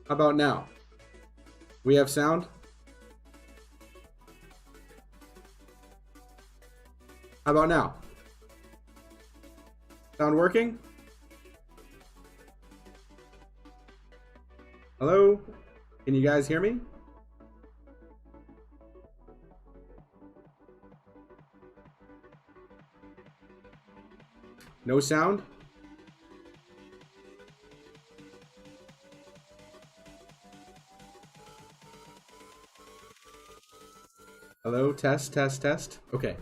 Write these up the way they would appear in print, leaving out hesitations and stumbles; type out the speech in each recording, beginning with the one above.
How about now? We have sound? How about now? Sound working? Hello? Can you guys hear me? No sound? Hello? Test, test, test. Okay.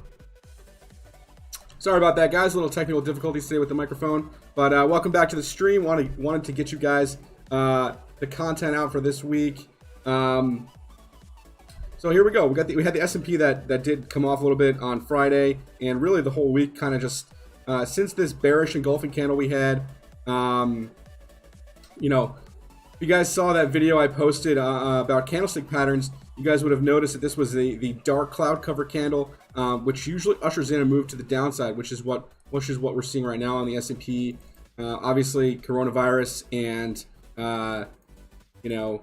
Sorry about that, guys. A little technical difficulties today with the microphone. But welcome back to the stream. Wanted to get you guys the content out for this week. So here we go. We had the S&P that did come off a little bit on Friday, and really the whole week kind of just since this bearish engulfing candle we had. You know, if you guys saw that video I posted about candlestick patterns, you guys would have noticed that this was the dark cloud cover candle, which usually ushers in a move to the downside, which is what we're seeing right now on the S&P. Obviously, coronavirus and you know,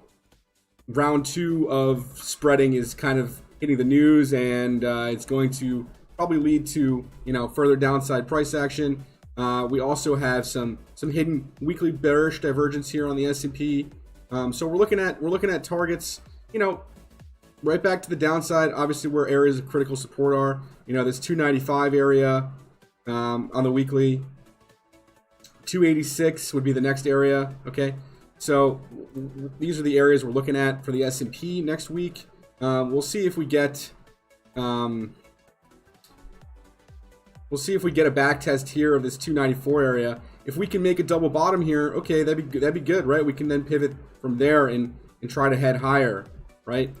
round 2 of spreading is kind of hitting the news, and it's going to probably lead to further downside price action. We also have some hidden weekly bearish divergence here on the S&P. So we're looking at targets, right back to the downside. Obviously, where areas of critical support are, this 295 area on the weekly. 286 would be the next area. Okay, so these are the areas we're looking at for the S&P next week. We'll see if we get a back test here of this 294 area. If we can make a double bottom here, okay, that'd be good, right? We can then pivot from there and try to head higher, right?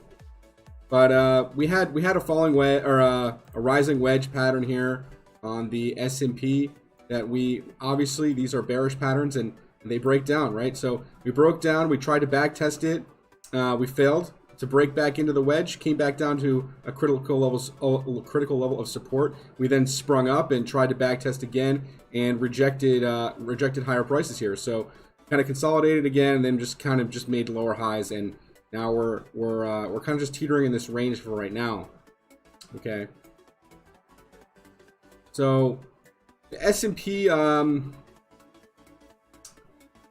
But we had a falling wedge, or a rising wedge pattern here on the S&P that obviously these are bearish patterns and they break down, right? So we broke down, we tried to back test it, we failed to break back into the wedge, came back down to a critical level of support. We then sprung up and tried to back test again and rejected higher prices here. So kind of consolidated again and then just made lower highs, and now we're kind of just teetering in this range for right now. Okay. So the S&P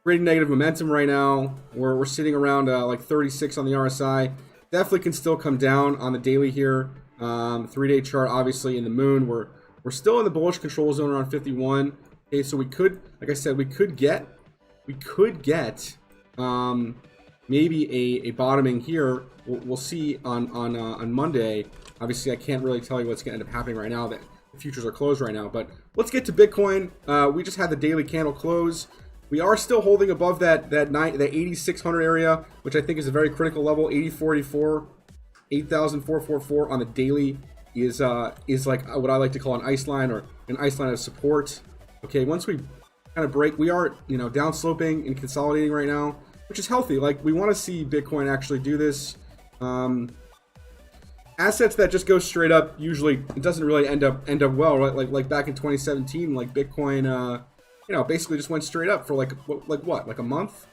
creating negative momentum right now. We're sitting around like 36 on the RSI. Definitely can still come down on the daily here. 3-day chart, obviously in the moon, we're still in the bullish control zone around 51. Okay, so we could, like I said, we could get maybe a bottoming here. We'll see on Monday. Obviously, I can't really tell you what's going to end up happening right now. That the futures are closed right now. But let's get to Bitcoin. We just had the daily candle close. We are still holding above that 8,600 area, which I think is a very critical level. 8,444, 8,444 on the daily is like what I like to call an ice line, or an ice line of support. Okay, once we kind of break, we are down sloping and consolidating right now, which is healthy. Like, we want to see Bitcoin actually do this. Assets that just go straight up, usually it doesn't really end up well, right? Like back in 2017, like Bitcoin, basically just went straight up for like a month,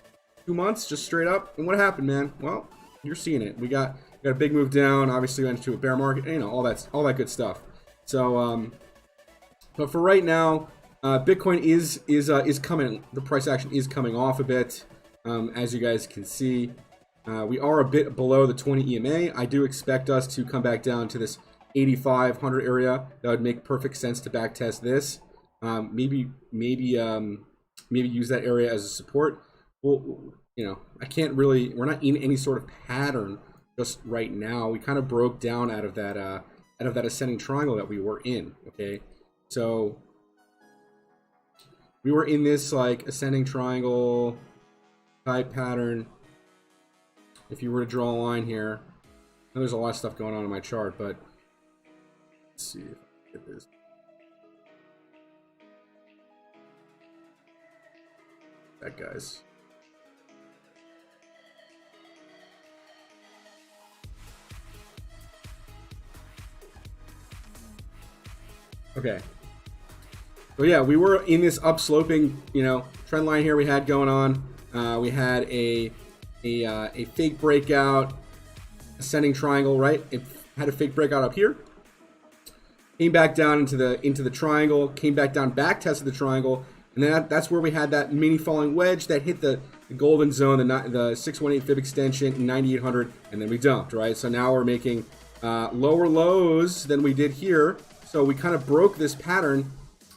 2 months, just straight up. And what happened, man? Well, you're seeing it. We got a big move down. Obviously went into a bear market. All that good stuff. So, but for right now, Bitcoin is coming. The price action is coming off a bit, as you guys can see. We are a bit below the 20 EMA. I do expect us to come back down to this 8,500 area. That would make perfect sense to back test this. Maybe use that area as a support. Well, I can't really. We're not in any sort of pattern just right now. We kind of broke down out of that ascending triangle that we were in. Okay, so we were in this like ascending triangle type pattern. If you were to draw a line here, there's a lot of stuff going on in my chart, but let's see if I can get this. That guys. Okay. So yeah, we were in this upsloping, trend line here we had going on. We had a a fake breakout, ascending triangle, right? It had a fake breakout up here, came back down into the triangle, came back down, back tested the triangle, and then that's where we had that mini falling wedge that hit the golden zone, the 618 fib extension in 9800, and then we dumped, right? So now we're making lower lows than we did here. So we kind of broke this pattern.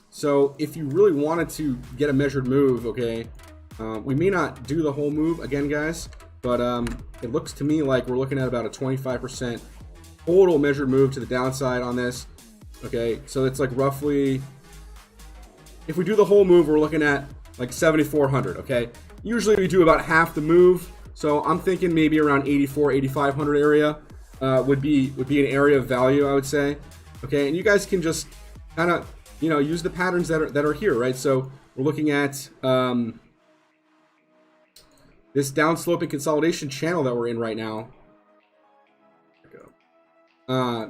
So if you really wanted to get a measured move, okay, we may not do the whole move again, guys, but it looks to me like we're looking at about a 25% total measured move to the downside on this. Okay, so it's like roughly, if we do the whole move, we're looking at like 7,400. Okay, usually we do about half the move, so I'm thinking maybe around 84, 8,500 area would be an area of value, I would say. Okay, and you guys can just kind of, you know, use the patterns that are here, right? So we're looking at this downsloping consolidation channel that we're in right now.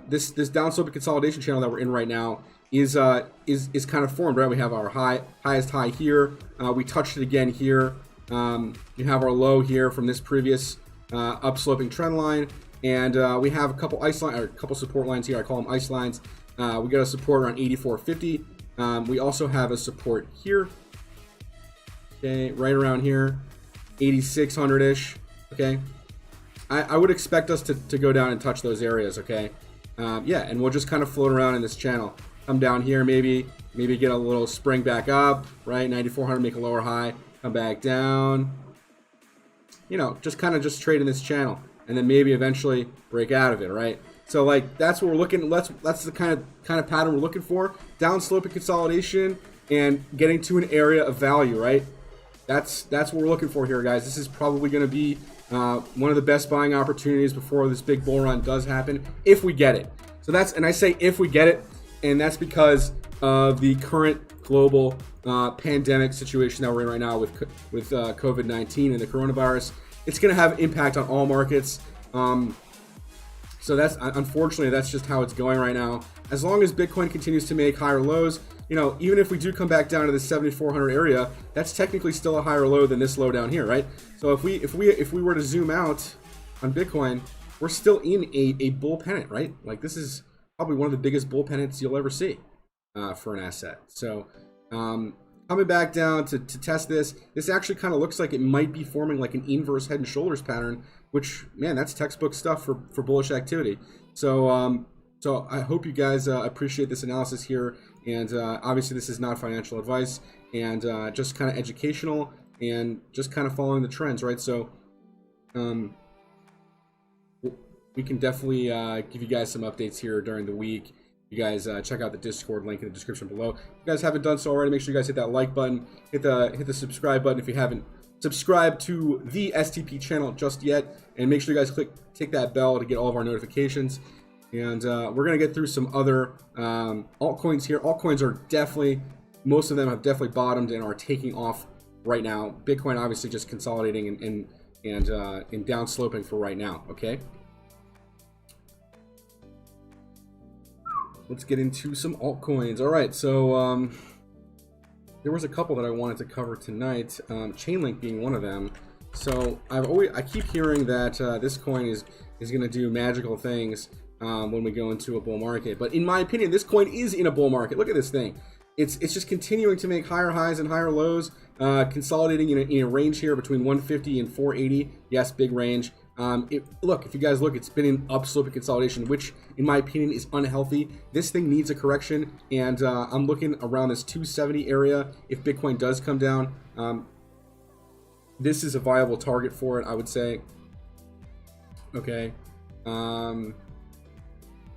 This downsloping consolidation channel that we're in right now is kind of formed, right? We have our highest high here. We touched it again here. You have our low here from this previous upsloping trend line, and we have a couple ice line or a couple support lines here. I call them ice lines. We got a support around 84.50. We also have a support here. Okay, right around here, 8,600-ish. Okay. I would expect us to go down and touch those areas, okay? Yeah, and we'll just kind of float around in this channel. Come down here, maybe get a little spring back up, right? 9,400, make a lower high, come back down. You know, just kind of just trade in this channel, and then maybe eventually break out of it, right? So like that's what we're looking. That's the kind of pattern we're looking for. Down sloping consolidation and getting to an area of value, right? That's what we're looking for here, guys. This is probably going to be one of the best buying opportunities before this big bull run does happen, if we get it. So that's, and I say if we get it, and that's because of the current global pandemic situation that we're in right now with COVID-19 and the coronavirus. It's going to have impact on all markets. So that's, unfortunately, that's just how it's going right now. As long as Bitcoin continues to make higher lows, you know, even if we do come back down to the 7,400 area, that's technically still a higher low than this low down here, right? So if we were to zoom out on Bitcoin, we're still in a bull pennant, right? Like this is probably one of the biggest bull pennants you'll ever see for an asset. So coming back down to test this actually kind of looks like it might be forming like an inverse head and shoulders pattern, which, man, that's textbook stuff for bullish activity. So so I hope you guys appreciate this analysis here. And obviously this is not financial advice, and just kind of educational and just kind of following the trends, right? So we can definitely give you guys some updates here during the week. You guys check out the Discord link in the description below. If you guys haven't done so already, make sure you guys hit that like button, hit the subscribe button if you haven't subscribed to the STP channel just yet, and make sure you guys tick that bell to get all of our notifications. And we're going to get through some other altcoins here. Altcoins are definitely, most of them have definitely bottomed and are taking off right now. Bitcoin obviously just consolidating and down sloping for right now, okay? Let's get into some altcoins. All right, so there was a couple that I wanted to cover tonight, Chainlink being one of them. So I keep hearing that this coin is going to do magical things when we go into a bull market. But in my opinion, this coin is in a bull market. Look at this thing. It's just continuing to make higher highs and higher lows, consolidating in a range here between 150 and 480. Yes, big range. Look, if you guys look, it's been in upsloping consolidation, which in my opinion is unhealthy. This thing needs a correction, and I'm looking around this 270 area. If Bitcoin does come down, this is a viable target for it, I would say. Okay.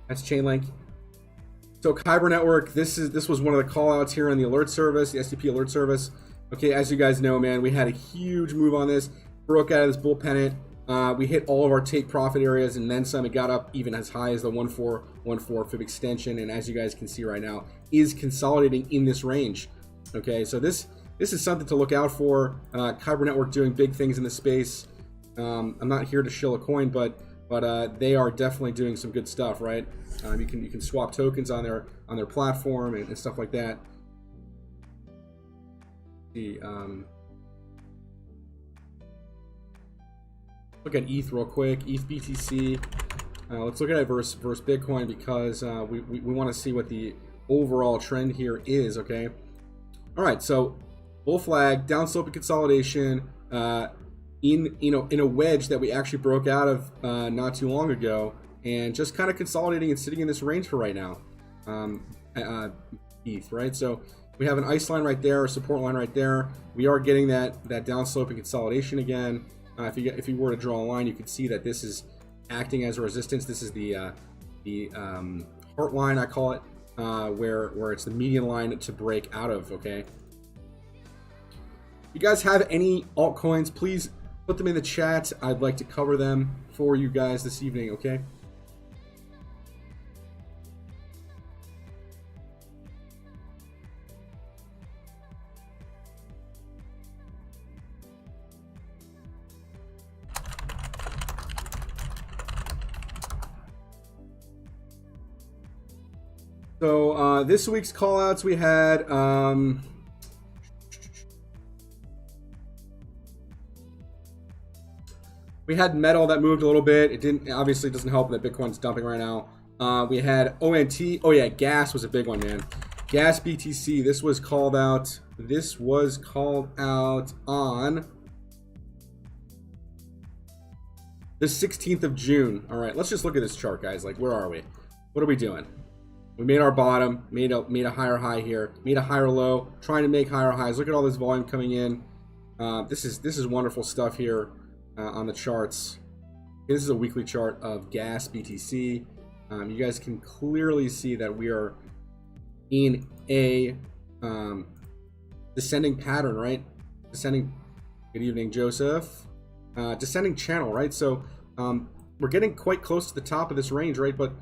That's Chainlink. So Kyber Network, this was one of the call outs here on the alert service, the STP alert service. Okay, as you guys know, man, we had a huge move on this, broke out of this bull pennant. We hit all of our take profit areas and then some. It got up even as high as the 1414 fib extension, and as you guys can see right now, is consolidating in this range. Okay, so this is something to look out for. Kyber Network doing big things in the space. I'm not here to shill a coin, but they are definitely doing some good stuff, right? You can swap tokens on their platform and stuff like that. Look at ETH real quick. ETH BTC. Let's look at it versus Bitcoin because we want to see what the overall trend here is. Okay. All right. So bull flag, downsloping consolidation. In a wedge that we actually broke out of not too long ago, and just kind of consolidating and sitting in this range for right now. ETH, right? So we have an ice line right there, a support line right there. We are getting that downsloping consolidation again. If you were to draw a line, you could see that this is acting as a resistance. This is the heart line, I call it, where it's the median line to break out of. Okay. If you guys have any altcoins, please put them in the chat. I'd like to cover them for you guys this evening, okay? So this week's callouts we had we had metal that moved a little bit. It didn't, obviously doesn't help that Bitcoin's dumping right now. We had ONT. Oh yeah, gas was a big one, man. Gas BTC. This was called out. This was called out on the 16th of June. All right, let's just look at this chart, guys. Like, where are we? What are we doing? We made our bottom, made a higher high here, made a higher low, trying to make higher highs. Look at all this volume coming in. This is wonderful stuff here on the charts. This is a weekly chart of gas BTC. You guys can clearly see that we are in a descending pattern, right? Descending. Good evening, Joseph. Descending channel, right? So we're getting quite close to the top of this range, right? But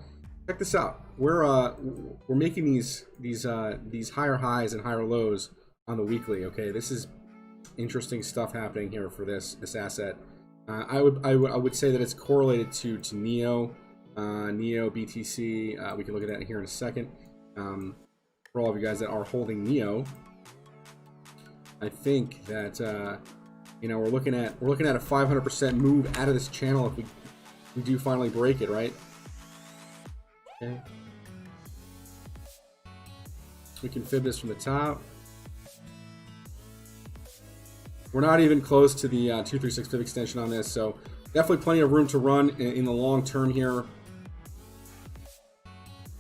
check this out. We're making these higher highs and higher lows on the weekly. Okay, this is interesting stuff happening here for this asset. I would say that it's correlated to NEO, NEO BTC. We can look at that here in a second. For all of you guys that are holding NEO, I think that we're looking at a 500% move out of this channel if we do finally break it, right? Okay. We can fib this from the top. We're not even close to the 236 fib extension on this, so definitely plenty of room to run in the long term here.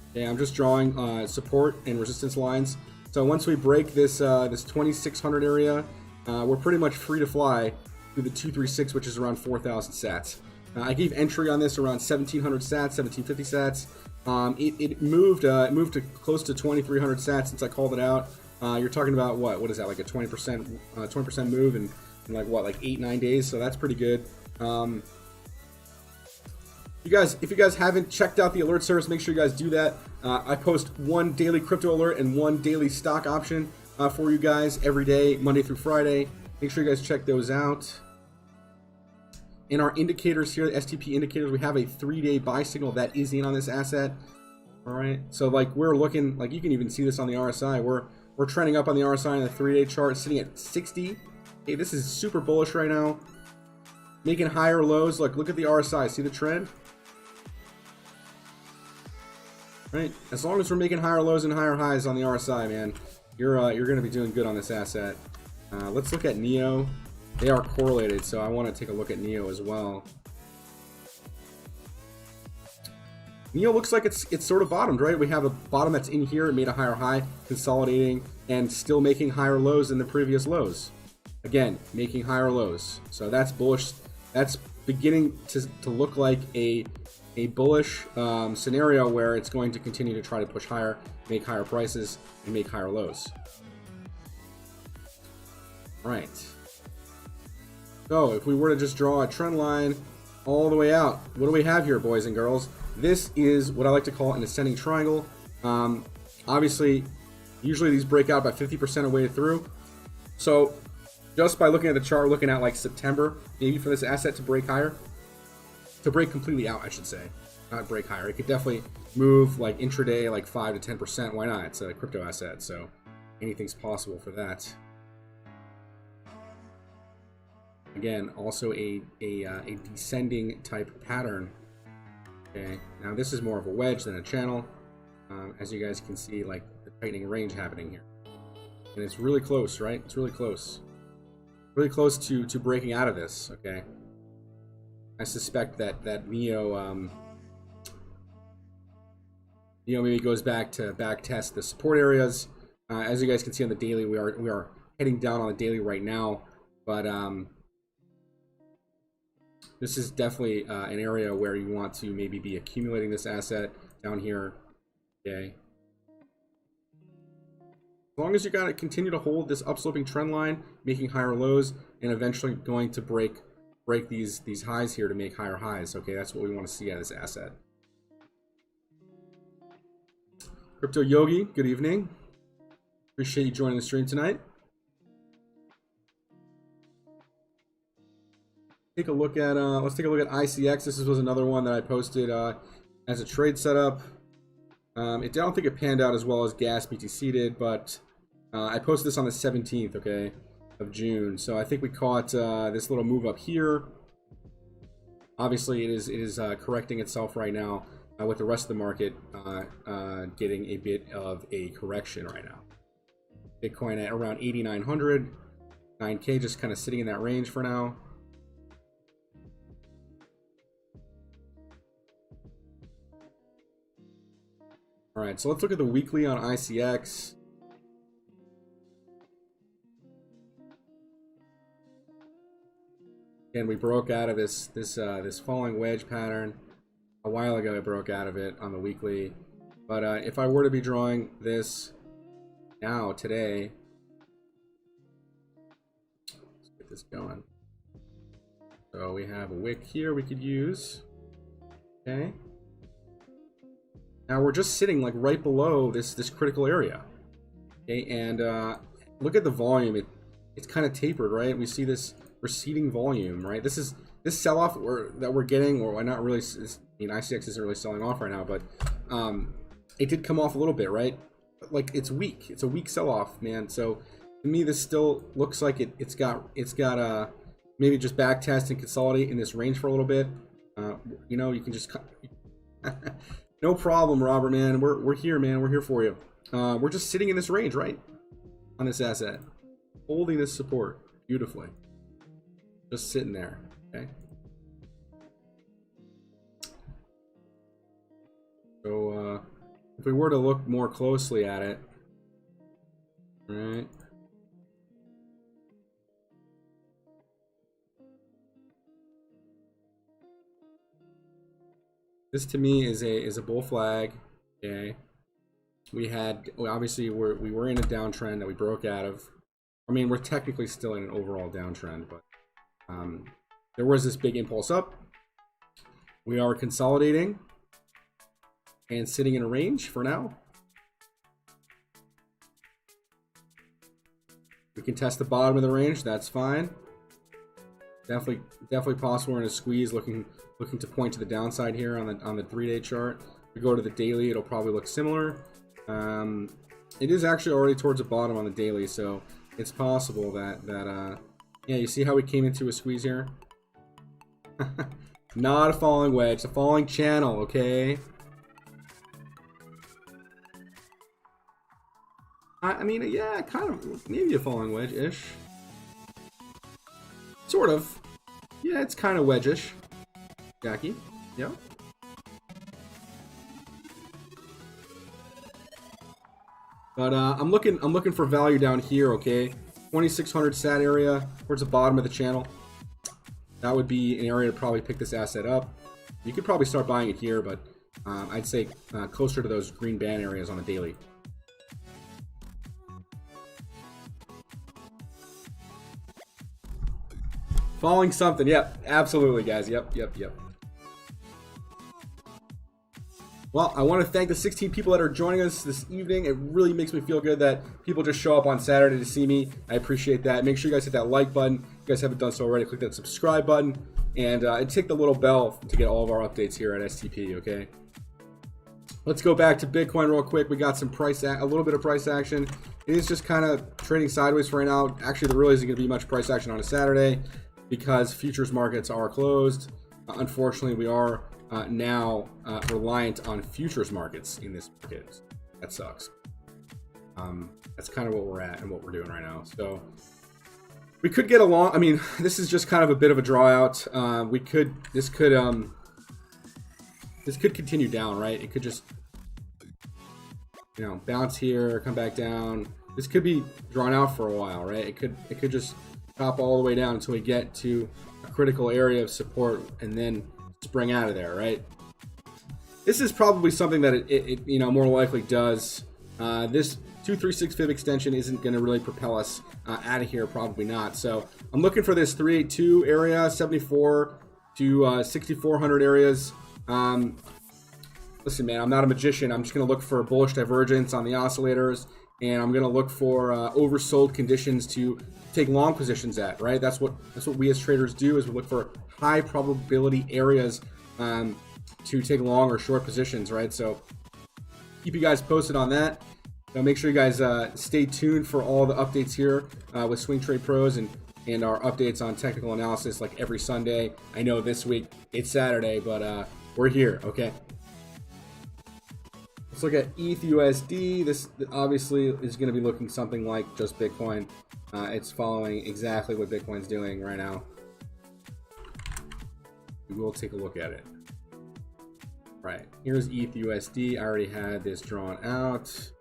Okay, I'm just drawing support and resistance lines. So once we break this 2600 area, we're pretty much free to fly through the 236, which is around 4,000 sats. I gave entry on this around 1,700 sats, 1,750 sats. It moved to close to 2,300 sats since I called it out. You're talking about what is that, like a 20% move in like what, like 8-9 days? So that's pretty good. If you guys haven't checked out the alert service, make sure you guys do that. I post one daily crypto alert and one daily stock option for you guys every day, Monday through Friday. Make sure you guys check those out. In our indicators here, the STP indicators, we have a 3-day buy signal that is in on this asset. All right, so like we're looking, like you can even see this on the RSI. We're trending up on the RSI on the 3-day chart, sitting at 60. Okay, this is super bullish right now. Making higher lows. Like, look at the RSI. See the trend? Right. As long as we're making higher lows and higher highs on the RSI, man, you're going to be doing good on this asset. Let's look at NEO. They are correlated, so I want to take a look at NEO as well. NEO looks like it's sort of bottomed, right? We have a bottom that's in here. It made a higher high, consolidating, and still making higher lows than the previous lows. Again, making higher lows. So that's bullish. That's beginning to look like a bullish scenario where it's going to continue to try to push higher, make higher prices, and make higher lows. All right. So if we were to just draw a trend line all the way out, what do we have here, boys and girls? This is what I like to call an ascending triangle. Obviously, usually these break out about 50% of the way through. So just by looking at the chart, looking at like September, maybe for this asset to break higher, to break completely out, I should say, not break higher. It could definitely move like intraday, like 5 to 10%. Why not? It's a crypto asset, so anything's possible for that. Again, also a descending type pattern. Okay, now this is more of a wedge than a channel. As you guys can see, like the tightening range happening here. And it's really close, right? It's really close. Really close to breaking out of this, okay? I suspect that Neo maybe goes back to back test the support areas. As you guys can see on the daily, we are heading down on the daily right now, but this is definitely an area where you want to maybe be accumulating this asset down here, okay? As long as you got to continue to hold this upsloping trend line, making higher lows, and eventually going to break these highs here to make higher highs. Okay, that's what we want to see out of this asset. Crypto Yogi, good evening. Appreciate you joining the stream tonight. Take a look at let's take a look at ICX. This was another one that I posted as a trade setup. I don't think it panned out as well as Gas BTC did, but I posted this on the 17th, okay, of June. So I think we caught this little move up here. Obviously, it is correcting itself right now with the rest of the market getting a bit of a correction right now. Bitcoin at around 8,900, 9K just kind of sitting in that range for now. All right, so let's look at the weekly on ICX. Again, we broke out of this falling wedge pattern a while ago. I broke out of it on the weekly, but if I were to be drawing this now today, let's get this going. So we have a wick here we could use. Okay. Now we're just sitting like right below this critical area. Okay, and look at the volume. It's kind of tapered, right? We see this receding volume, right? This sell-off that we're getting, or not really. I mean, ICX isn't really selling off right now, but it did come off a little bit, right? Like it's weak. It's a weak sell-off, man. So to me, this still looks like it's got maybe just back test and consolidate in this range for a little bit. You know, you can just. No problem, Robert, man. We're here, man. We're here for you. We're just sitting in this range, right? On this asset. Holding this support beautifully. Just sitting there, okay? So, if we were to look more closely at it, right? This to me is a bull flag. Okay, we obviously we were in a downtrend that we broke out of. I mean, we're technically still in an overall downtrend, but there was this big impulse up. We are consolidating and sitting in a range for now. We can test the bottom of the range. That's fine. Definitely possible. We're in a squeeze, looking to point to the downside here on the 3-day chart. If we go to the daily, it'll probably look similar. It is actually already towards the bottom on the daily, so it's possible that yeah, you see how we came into a squeeze here? Not a falling wedge, it's a falling channel, okay? I mean, yeah, kind of, maybe a falling wedge-ish. Sort of. Yeah, it's kind of wedge-ish. Jackie, yeah. But I'm looking for value down here, okay? 2600 sat area towards the bottom of the channel. That would be an area to probably pick this asset up. You could probably start buying it here, but I'd say closer to those green band areas on the daily. Falling something, yep, absolutely, guys, yep. Well, I want to thank the 16 people that are joining us this evening. It really makes me feel good that people just show up on Saturday to see me. I appreciate that. Make sure you guys hit that like button. If you guys haven't done so already, click that subscribe button. And tick the little bell to get all of our updates here at STP, okay? Let's go back to Bitcoin real quick. We got some a little bit of price action. It is just kind of trading sideways for right now. Actually, there really isn't going to be much price action on a Saturday. because futures markets are closed. Unfortunately, we are now reliant on futures markets in this market. That sucks. That's kind of what we're at and what we're doing right now. So we could get along. I mean, this is just kind of a bit of a draw out. This could continue down, right? It could just, bounce here, come back down. This could be drawn out for a while, right? It could just top all the way down until we get to a critical area of support and then spring out of there, right? This is probably something that it more likely does. This 236 fib extension isn't going to really propel us out of here, probably not. So I'm looking for this 382 area, 74 to 6400 areas. Listen, man, I'm not a magician. I'm just going to look for bullish divergence on the oscillators, and I'm going to look for oversold conditions to take long positions at, right? That's what we as traders do, is we look for high probability areas to take long or short positions, right? So keep you guys posted on that. Now make sure you guys stay tuned for all the updates here with Swing Trade Pros and our updates on technical analysis like every Sunday. I know this week it's Saturday, but we're here, okay? Let's look at ETH USD. This obviously is going to be looking something like just Bitcoin. It's following exactly what Bitcoin's doing right now. We will take a look at it. Right, here's ETH USD. I already had this drawn out.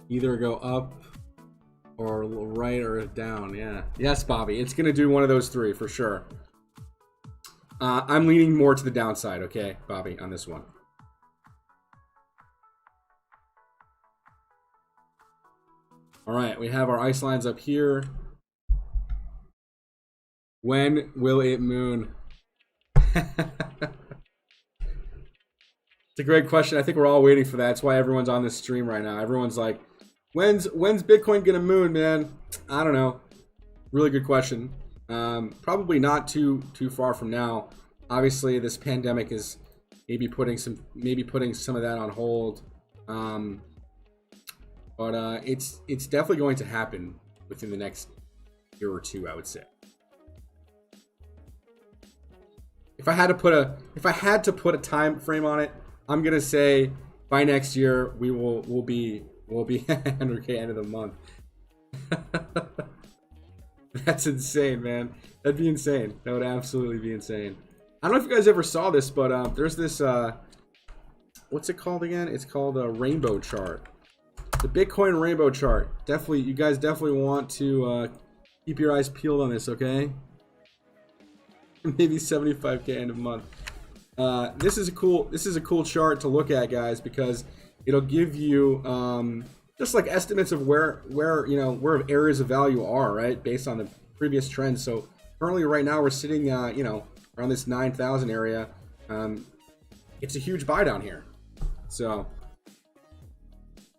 Either go up or right or down. Yeah. Yes, Bobby. It's going to do one of those three for sure. I'm leaning more to the downside, okay, Bobby, on this one. All right, we have our ice lines up here. When will it moon? It's a great question. I think we're all waiting for that. That's why everyone's on this stream right now. Everyone's like, when's Bitcoin gonna moon, man? I don't know. Really good question. Probably not too far from now. Obviously, this pandemic is maybe putting some of that on hold. But it's definitely going to happen within the next year or two, I would say. If I had to put a time frame on it, I'm gonna say by next year we'll be 100K end of the month. That's insane, man. That'd be insane. That would absolutely be insane. I don't know if you guys ever saw this, but there's this what's it called again? It's called a rainbow chart. The Bitcoin rainbow chart. Definitely, you guys definitely want to keep your eyes peeled on this, okay? Maybe 75K end of month. This is a cool chart to look at, guys, because it'll give you just like estimates of where areas of value are, right, based on the previous trends. So currently, right now, we're sitting around this 9,000 area. It's a huge buy down here. So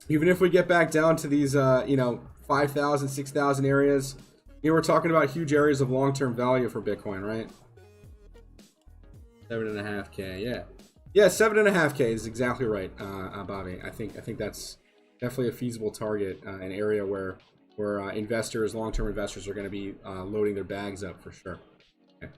even if we get back down to these 5,000, 6,000 areas, we're talking about huge areas of long-term value for Bitcoin, right? 7.5K, yeah, 7.5K is exactly right, Bobby. I think that's definitely a feasible target, an area where investors, long-term investors, are going to be loading their bags up for sure. Okay.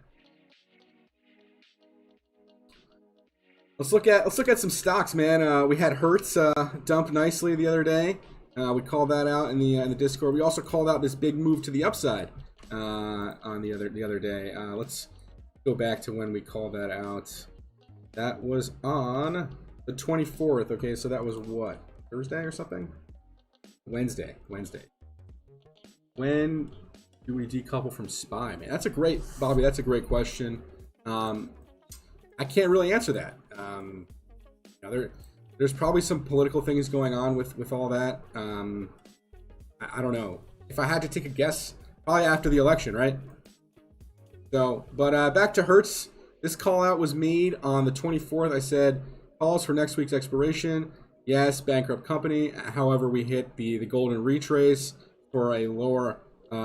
Let's look at some stocks, man. We had Hertz dump nicely the other day. We called that out in the Discord. We also called out this big move to the upside on the other day. Let's go back to when we called that out. That was on the 24th. Okay, so that was what, Thursday or something? Wednesday. When do we decouple from SPY, man? Bobby, that's a great question. I can't really answer that. There's probably some political things going on with all that. I don't know. If I had to take a guess, probably after the election, right? So, but back to Hertz. This call out was made on the 24th. I said calls for next week's expiration. Yes, bankrupt company. However, we hit the golden retrace for a lower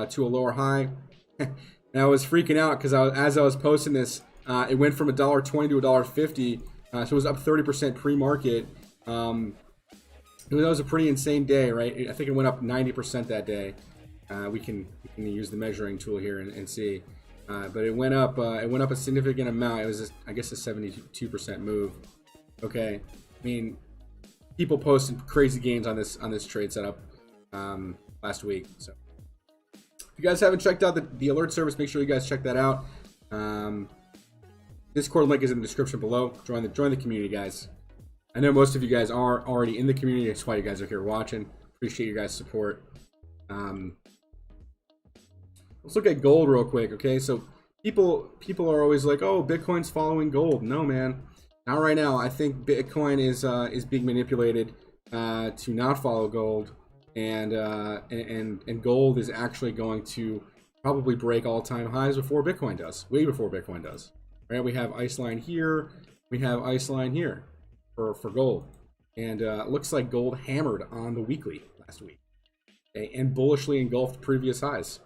to a lower high. And I was freaking out because as I was posting this, it went from $1.20 to $1.50. So it was up 30% pre-market. That was a pretty insane day, right? I think it went up 90% that day. we can use the measuring tool here and see. But it went up a significant amount. It was I guess a 72% move. Okay, I mean, people posted crazy gains on this trade setup last week. So if you guys haven't checked out the alert service, make sure you guys check that out. Discord link is in the description below. Join the community, guys. I know most of you guys are already in the community. That's why you guys are here watching. Appreciate your guys' support. Let's look at gold real quick, okay? So people are always like, "Oh, Bitcoin's following gold." No, man, not right now. I think Bitcoin is being manipulated to not follow gold, and gold is actually going to probably break all-time highs before Bitcoin does, way before Bitcoin does. Right? We have ice line here, we have ice line here for gold, and it looks like gold hammered on the weekly last week, okay? And bullishly engulfed previous highs.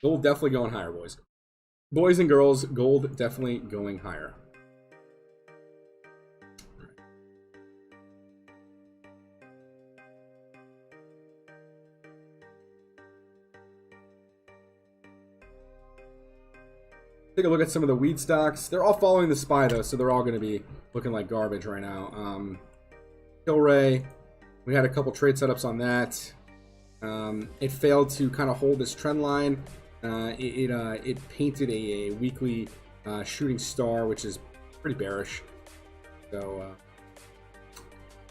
Gold definitely going higher, boys. Boys and girls, gold definitely going higher. Take a look at some of the weed stocks. They're all following the SPY, though, so they're all going to be looking like garbage right now. Tilray, we had a couple trade setups on that. It failed to kind of hold this trend line. It painted a weekly shooting star, which is pretty bearish. So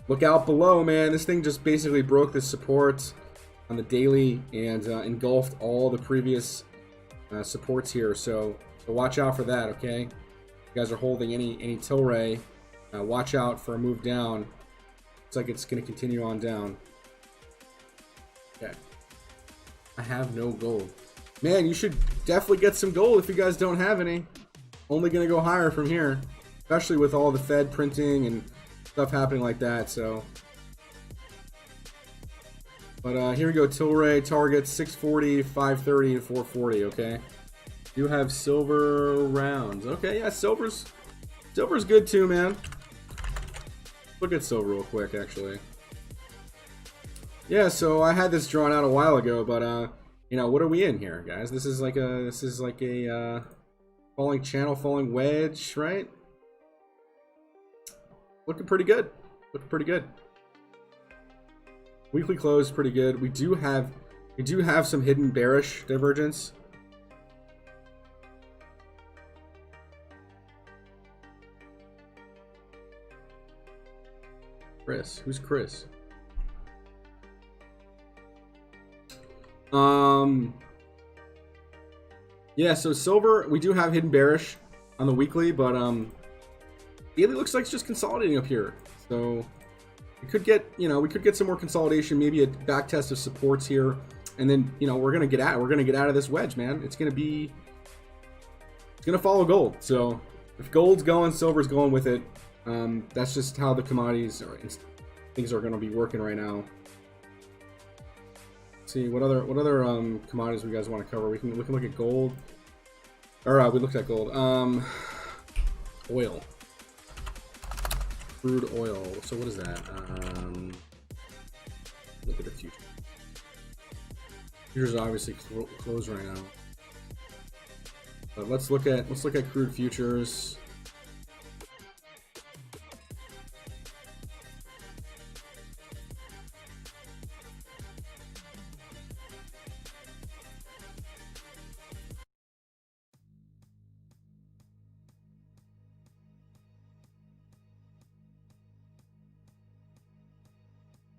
look out below, man. This thing just basically broke the support on the daily and engulfed all the previous supports here. So watch out for that, okay? If you guys are holding any Tilray, watch out for a move down. Looks like it's going to continue on down. Okay. I have no gold. Man, you should definitely get some gold if you guys don't have any. Only going to go higher from here, especially with all the Fed printing and stuff happening like that. So, but here we go. Tilray targets 640, 530, and 440. Okay. You have silver rounds. Okay, yeah, silver's good too, man. Look at silver real quick, actually. Yeah, so I had this drawn out a while ago, but you know, what are we in here, guys? This is like a falling channel, falling wedge, right? Looking pretty good. Looking pretty good. Weekly close pretty good. We do have some hidden bearish divergence. Chris, who's Chris? Yeah, so silver, we do have hidden bearish on the weekly, but daily looks like it's just consolidating up here. So we could get, we could get some more consolidation, maybe a back test of supports here, and then, we're gonna get out of this wedge, man. It's gonna follow gold. So if gold's going, silver's going with it. That's just how the commodities or things are gonna be working right now. See what other commodities we guys want to cover. We can look at gold. Or we looked at gold. Oil. Crude oil. So what is that? Look at the future. Futures are obviously closed right now. But let's look at crude futures.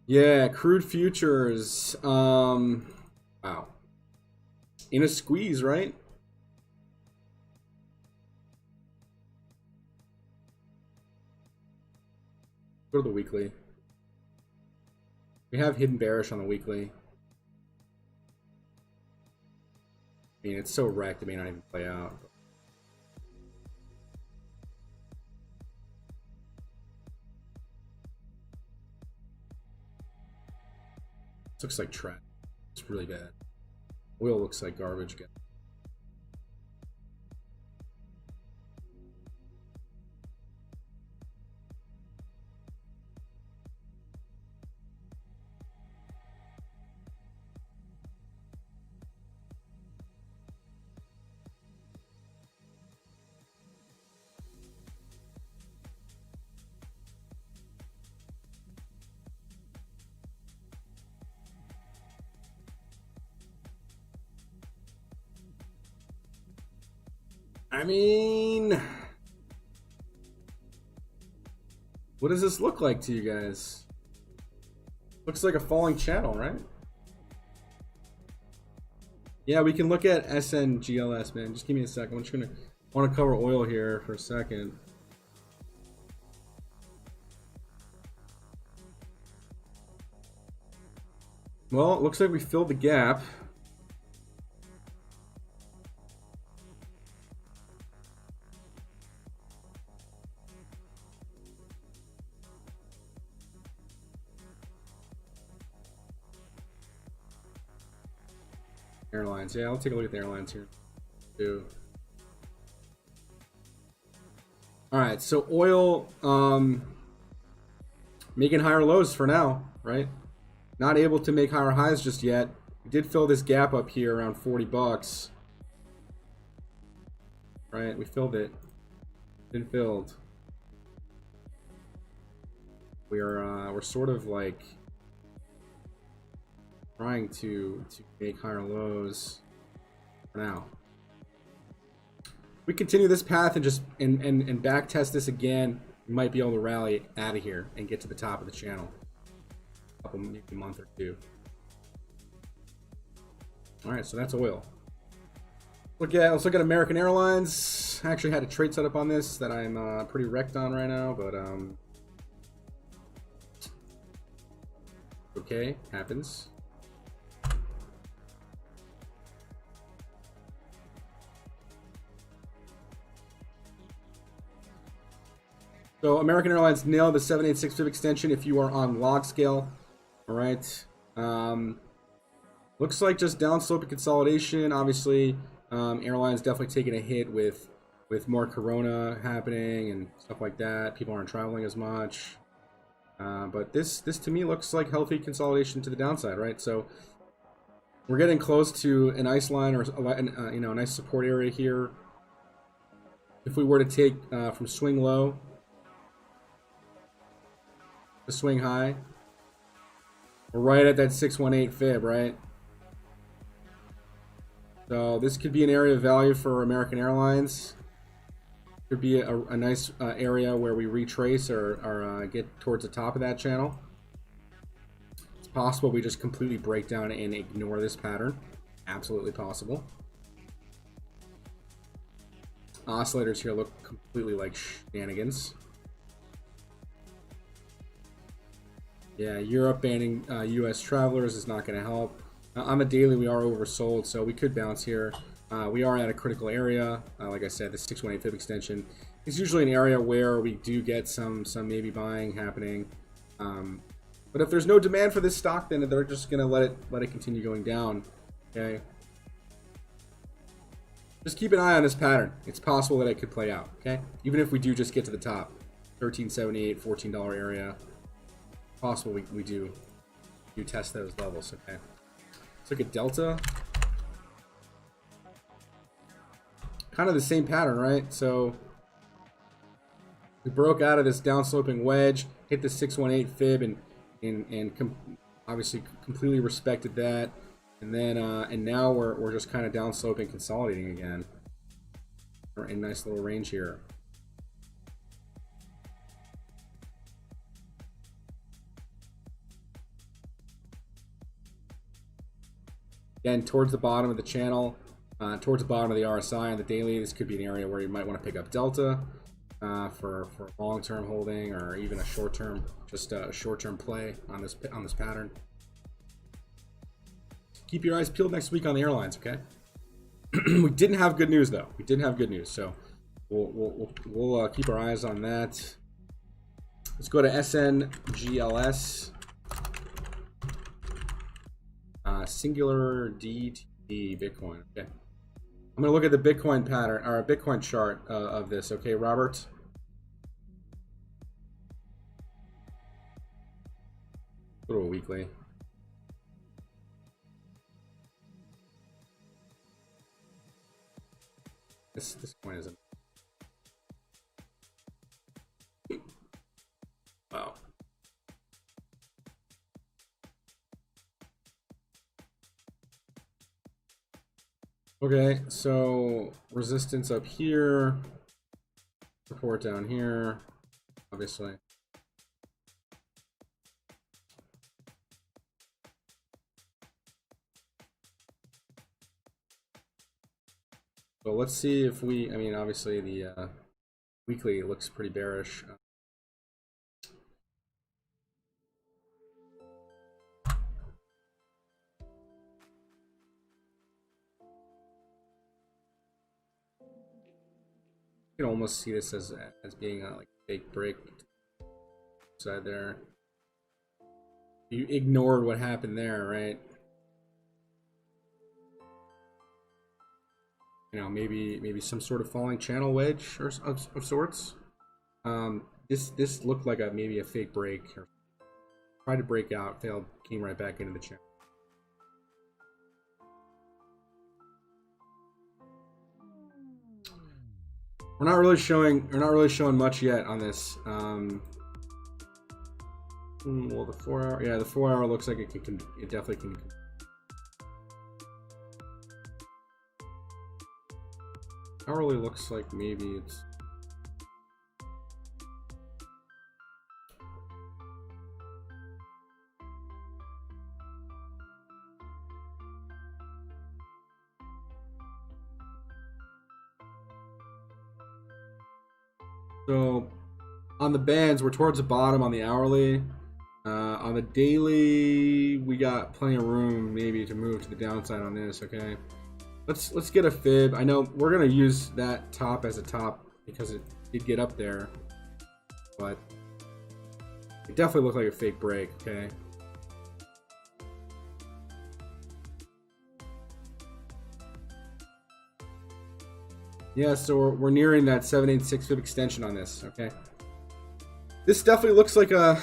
Yeah, crude futures. Wow. In a squeeze, right? Go to the weekly. We have hidden bearish on the weekly. I mean, it's so wrecked, it may not even play out. This looks like trash. It's really bad. Oil looks like garbage again. I mean, what does this look like to you guys? Looks like a falling channel, right? Yeah, we can look at SNGLS, man. Just give me a second. I'm just gonna want to cover oil here for a second. Well, it looks like we filled the gap. Airlines, yeah, I'll take a look at the airlines here too. All right, so oil making higher lows for now, right? Not able to make higher highs just yet. We did fill this gap up here around 40 bucks. Right, we filled it. Been filled. We're sort of like trying to make higher lows for now. We continue this path and just and back test this again, we might be able to rally out of here and get to the top of the channel. A couple, maybe a month or two. All right, so that's oil. Let's look at American Airlines. I actually had a trade set up on this that I'm pretty wrecked on right now, but okay, happens. So American Airlines nailed the 786 fib extension if you are on log scale. All right. Looks like just downslope and consolidation. Obviously, airlines definitely taking a hit with more corona happening and stuff like that. People aren't traveling as much. But this to me looks like healthy consolidation to the downside, right? So we're getting close to an ice line or a nice support area here. If we were to take from swing low to swing high, we're right at that 618 fib, right? So this could be an area of value for American Airlines. Could be a nice area where we retrace or get towards the top of that channel. It's possible we just completely break down and ignore this pattern. Absolutely possible. Oscillators here look completely like shenanigans. Yeah, Europe banning US travelers is not going to help. On the daily, we are oversold, so we could bounce here. We are at a critical area. Like I said, the 618 fib extension is usually an area where we do get some maybe buying happening. But if there's no demand for this stock, then they're just going to let it continue going down. Okay. Just keep an eye on this pattern. It's possible that it could play out. Okay. Even if we do just get to the top, $13.78, $14 area. Possible we do test those levels. Okay. Let's look at Delta. Kind of the same pattern, right? So we broke out of this downsloping wedge, hit the 618 fib, and obviously completely respected that, and then and now we're just kind of downsloping, consolidating again. We're in a nice little range here. Again, towards the bottom of the channel, towards the bottom of the RSI on the daily, this could be an area where you might want to pick up Delta for long-term holding or even a short-term, just a short-term play on this pattern. Keep your eyes peeled next week on the airlines, okay? We didn't have good news though. We didn't have good news, so we'll keep our eyes on that. Let's go to SNGLS. Singular DT Bitcoin. Okay, I'm gonna look at the Bitcoin pattern or a Bitcoin chart of this. Okay, Robert. Go to a weekly. This coin isn't. Wow. Okay, so resistance up here, support down here, obviously. So let's see if we, I mean, obviously the weekly looks pretty bearish. You can almost see this as being a like fake break side there. You ignored what happened there, right? You know, maybe some sort of falling channel wedge or of sorts. This looked like maybe a fake break. Or tried to break out, failed, came right back into the channel. We're not really showing much yet on this. Well, the 4 hour, yeah, the 4 hour looks like it definitely can. Hourly looks like maybe it's. So on the bands, we're towards the bottom on the hourly. On the daily, we got plenty of room maybe to move to the downside on this. Okay, let's get a fib. I know we're gonna use that top as a top because it did get up there, but it definitely looked like a fake break. Okay. Yeah, so we're nearing that 786 fib extension on this. Okay. This definitely looks like a.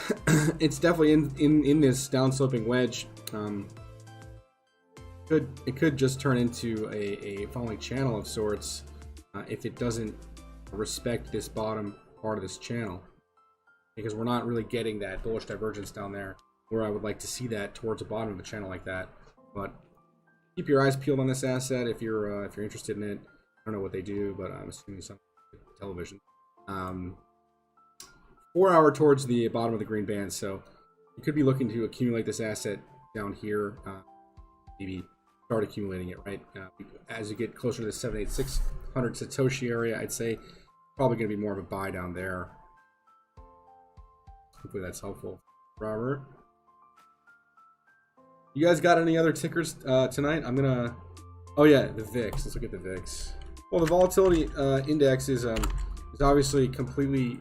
It's definitely in this downsloping wedge. It could just turn into a falling channel of sorts if it doesn't respect this bottom part of this channel, because we're not really getting that bullish divergence down there where I would like to see that towards the bottom of the channel like that. But keep your eyes peeled on this asset if you're interested in it. I don't know what they do, but I'm assuming some television. 4 hour towards the bottom of the green band, so you could be looking to accumulate this asset down here. Maybe start accumulating it right as you get closer to the 78600 Satoshi area. I'd say probably going to be more of a buy down there. Hopefully that's helpful, Robert. You guys got any other tickers tonight? I'm gonna. Oh yeah, the VIX. Let's look at the VIX. Well, the volatility index is obviously completely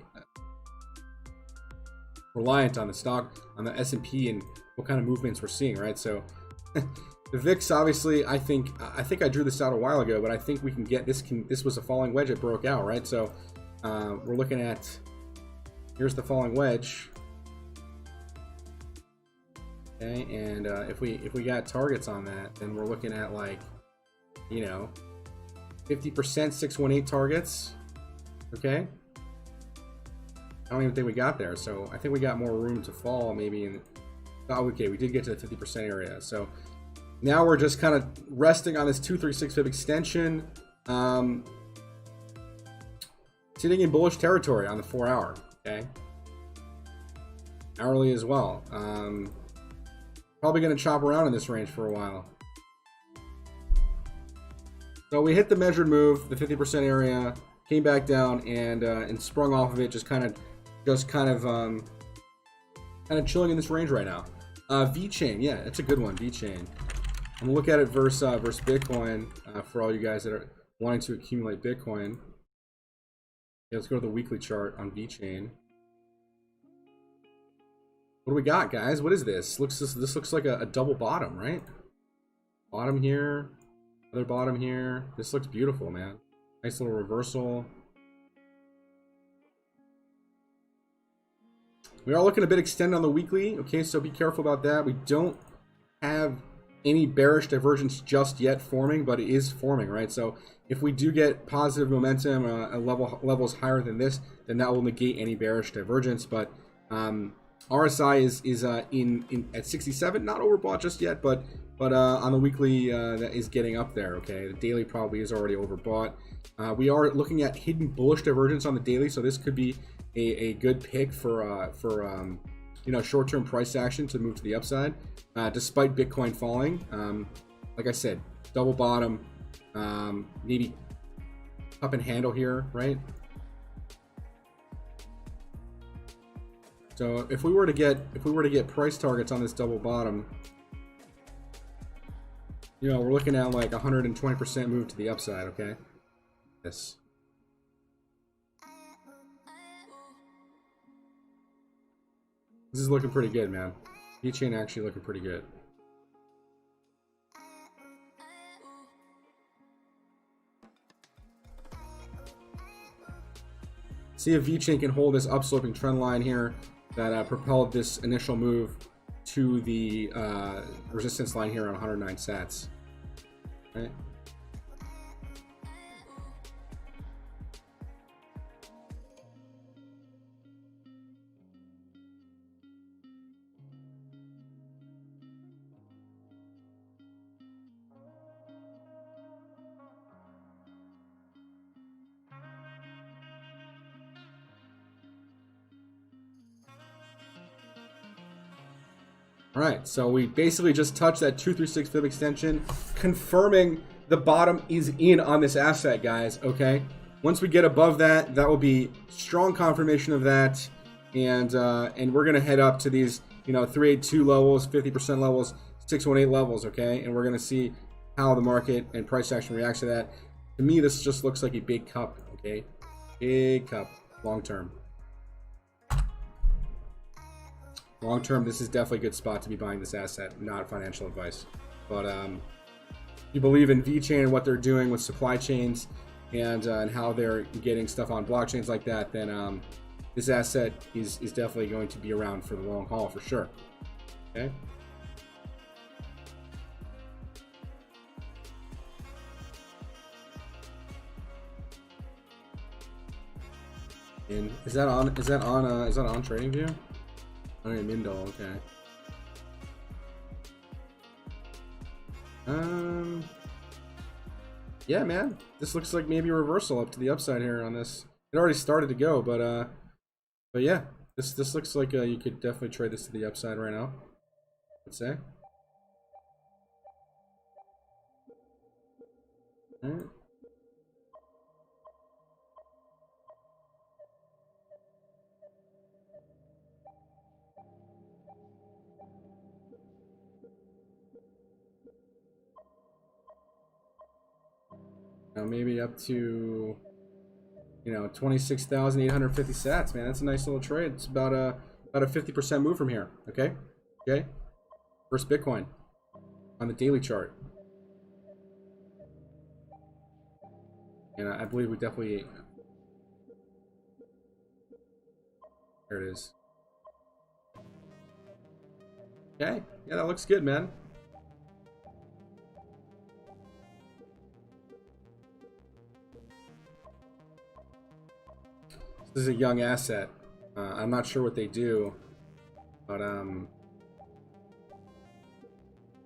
reliant on the stock, on the S&P, and what kind of movements we're seeing, right? So the VIX, obviously, I think I drew this out a while ago, but I think we can get this. This was a falling wedge. It broke out, right? So we're looking at, here's the falling wedge. Okay, and if we got targets on that, then we're looking at like, you know, 50% 618 targets. Okay. I don't even think we got there, so I think we got more room to fall maybe in. Oh, okay, we did get to the 50% area. So now we're just kind of resting on this 236 fib extension, sitting in bullish territory on the 4 hour. Okay, hourly as well. Probably going to chop around in this range for a while. So we hit the measured move, the 50% area, came back down and sprung off of it, just kind of chilling in this range right now. VeChain, yeah, that's a good one. VeChain. I'm gonna look at it versus Bitcoin for all you guys that are wanting to accumulate Bitcoin. Yeah, let's go to the weekly chart on VeChain. What do we got, guys? What is this? This looks like a double bottom, right? Bottom here, other bottom here. This looks beautiful, man. Nice little reversal. We are looking a bit extended on the weekly, okay, so be careful about that. We don't have any bearish divergence just yet forming, but it is forming, right? So if we do get positive momentum, levels higher than this, then that will negate any bearish divergence. But RSI is in at 67, not overbought just yet, but but on the weekly that is getting up there. Okay, the daily probably is already overbought. We are looking at hidden bullish divergence on the daily, so this could be a good pick for you know, short-term price action to move to the upside, despite Bitcoin falling. Like I said, double bottom, maybe up and handle here, right? So if we were to get price targets on this double bottom, you know, we're looking at like 120% move to the upside. Okay, yes. This is looking pretty good, man. VeChain actually looking pretty good. See if VeChain can hold this upsloping trend line here that propelled this initial move to the resistance line here on 109 sats. Right? All right, so we basically just touched that 236 fib extension, confirming the bottom is in on this asset, guys. Okay, once we get above that, that will be strong confirmation of that, and we're gonna head up to these, you know, 382 levels, 50% levels, 618 levels. Okay, and we're gonna see how the market and price action reacts to that. To me, this just looks like a big cup. Okay, big cup, long term. Long term, this is definitely a good spot to be buying this asset. Not financial advice, but if you believe in VeChain and what they're doing with supply chains and how they're getting stuff on blockchains like that, then this asset is definitely going to be around for the long haul for sure. Okay. And is that on TradingView? Oh, yeah, Mindle, okay. Yeah, man, this looks like maybe a reversal up to the upside here on this. It already started to go, but yeah, this looks like you could definitely trade this to the upside right now, let's say. All right. Maybe up to, you know, 26,850 sats, man. That's a nice little trade. It's about a 50% move from here. Okay, okay. First Bitcoin on the daily chart, and I believe we definitely. There it is. Okay, yeah, that looks good, man. This is a young asset. I'm not sure what they do, but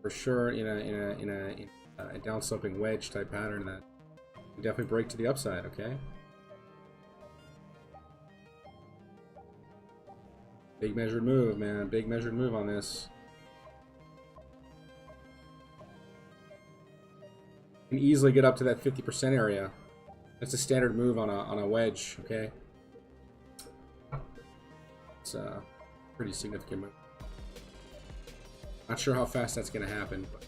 for sure in a downsloping wedge type pattern that can definitely break to the upside. Okay. Big measured move, man. Big measured move on this. You can easily get up to that 50% area. That's a standard move on a wedge. Okay. It's a pretty significant move. Not sure how fast that's going to happen, but